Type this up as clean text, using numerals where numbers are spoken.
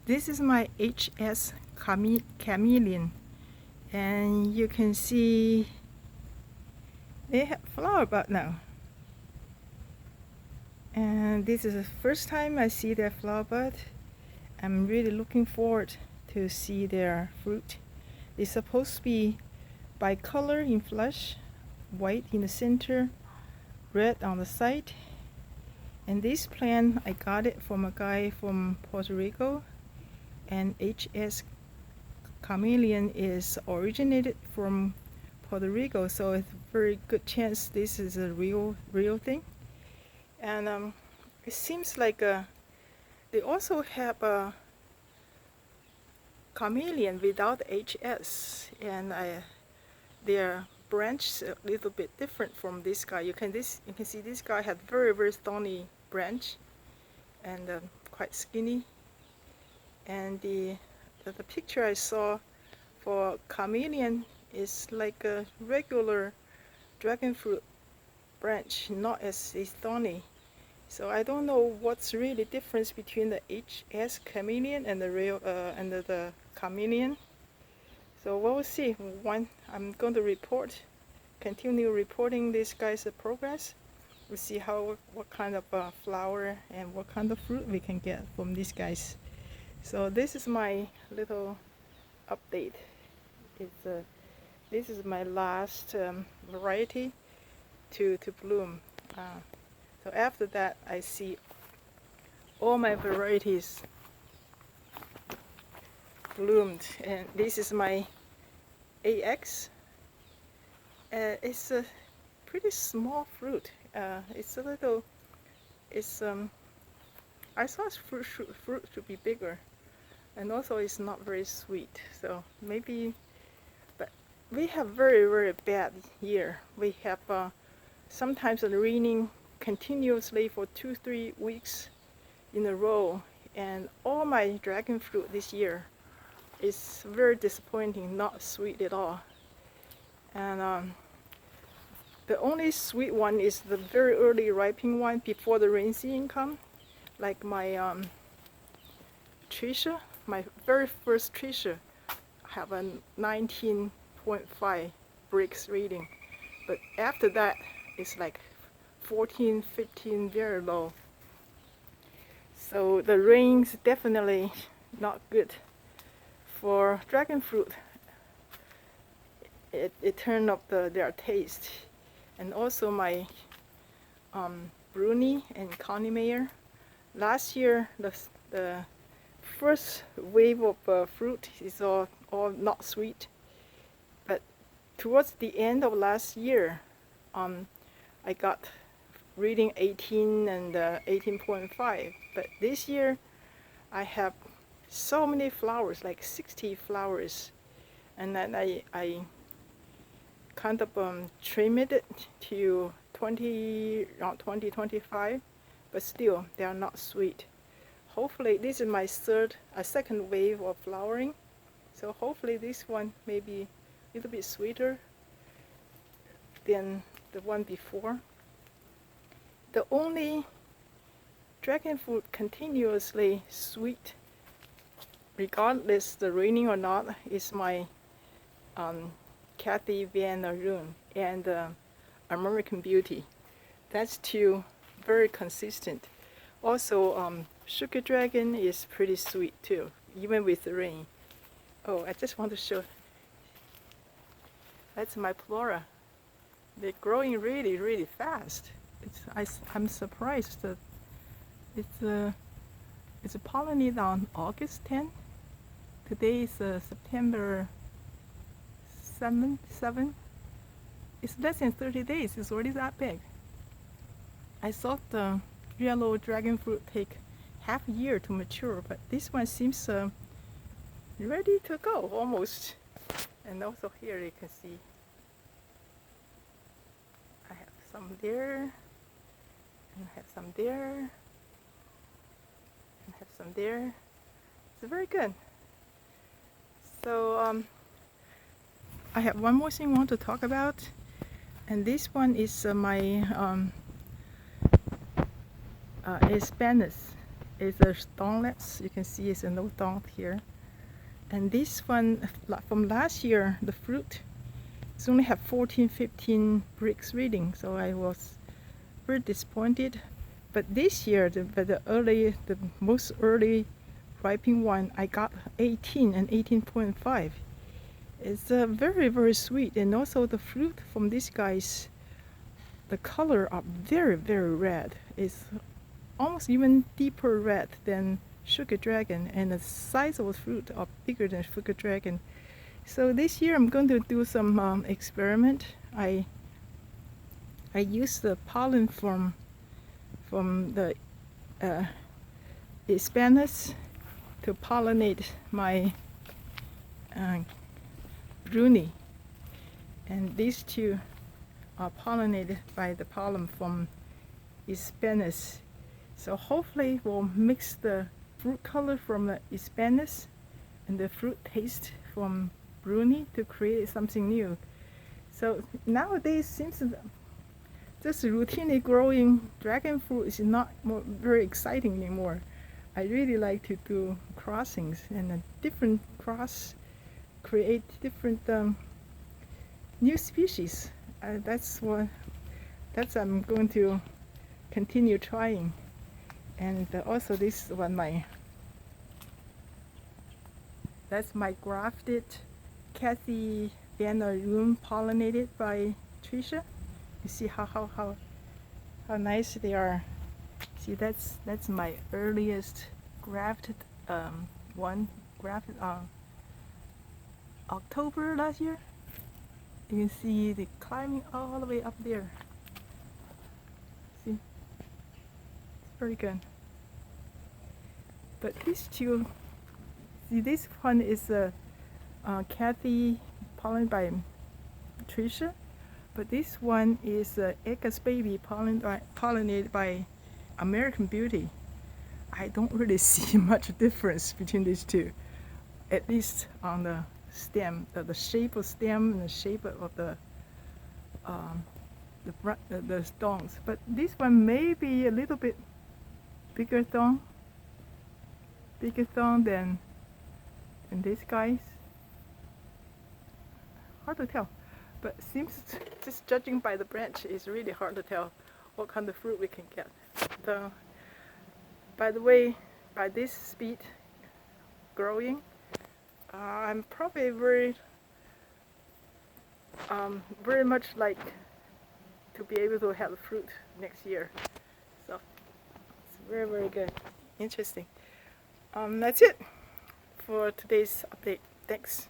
This is my HS Chameleon, and you can see they have flower bud now. And this is the first time I see their flower bud. I'm really looking forward to see their fruit. It's supposed to be bicolor in flesh, white in the center, red on the side. And this plant, I got it from a guy from Puerto Rico, and HS Chameleon is originated from Puerto Rico, so it's a very good chance this is a real thing. And it seems like they also have a chameleon without HS, and their branch a little bit different from this guy. You can see this guy had very stony branch and quite skinny. And the picture I saw for chameleon is like a regular dragon fruit branch, not as thorny. So I don't know what's really the difference between the HS Chameleon and the real the chameleon. So we'll see. I'm going to continue reporting this guy's progress. We'll see what kind of flower and what kind of fruit we can get from these guys. So this is my little update. This is my last variety to bloom. So after that, I see all my varieties bloomed, and this is my AX. It's a pretty small fruit. It's a little. I thought fruit should be bigger, and also it's not very sweet. So maybe, but we have very bad year. We have sometimes raining continuously for 2-3 weeks in a row, and all my dragon fruit this year is very disappointing, not sweet at all. And the only sweet one is the very early ripening one before the rain season come, like my Tricia, my very first Tricia have a 19.5 Brix rating, but after that it's like 14, 15, very low. So the rain's definitely not good for dragon fruit. It turned up their taste. And also my Bruni and Connie Mayer. Last year the first wave of fruit is all not sweet, but towards the end of last year I got reading 18 and 18.5, but this year I have so many flowers, like 60 flowers, and then I kind of trimmed it to around 20-25, but still they are not sweet. Hopefully this is my second wave of flowering, so hopefully this one may be a little bit sweeter than the one before. The only dragon fruit continuously sweet, regardless the raining or not, is my Cathy Van Rune and American Beauty. That's two very consistent. Also, Sugar Dragon is pretty sweet too, even with the rain. Oh, I just want to show. That's my Flora. They're growing really fast. I'm surprised that it's pollinated on August 10. Today is September 7. It's less than 30 days. It's already that big. I thought the yellow dragon fruit take half a year to mature, but this one seems ready to go almost. And also here you can see I have some there. And have some there, and have some there. It's very good. So I have one more thing I want to talk about, and this one is my Espinas is a stoneless. You can see it's a no thorn here. And this one from last year, the fruit, it's only have 14, 15 bricks reading, so I was very disappointed. But this year, the most early ripening one, I got 18 and 18.5. It's very, very sweet, and also the fruit from these guys, the color are very, very red. It's almost even deeper red than Sugar Dragon, and the size of the fruit are bigger than Sugar Dragon. So this year I'm going to do some experiment. I use the pollen from the Espinas to pollinate my Bruni, and these two are pollinated by the pollen from Espinas. So hopefully we'll mix the fruit color from the Espinas and the fruit taste from Bruni to create something new. So nowadays, seems just routinely growing dragon fruit is not very exciting anymore. I really like to do crossings, and a different cross create different new species. That's I'm going to continue trying. And also this one, that's my grafted Cathy Room pollinated by Tricia. You see how nice they are. See, that's my earliest grafted one, grafted October last year. You can see the climbing all the way up there. See, it's very good. But these two, see, this one is Cathy pollinated by Tricia, but this one is HS Baby pollinated by American Beauty. I don't really see much difference between these two, at least on the stem, the shape of stem and the shape of the stones. But this one may be a little bit bigger thorn than these guys. Hard to tell, but seems just judging by the branch, it's really hard to tell what kind of fruit we can get. By the way, by this speed growing, I'm probably very much like to be able to have fruit next year. So it's very, very good. Interesting. That's it for today's update. Thanks.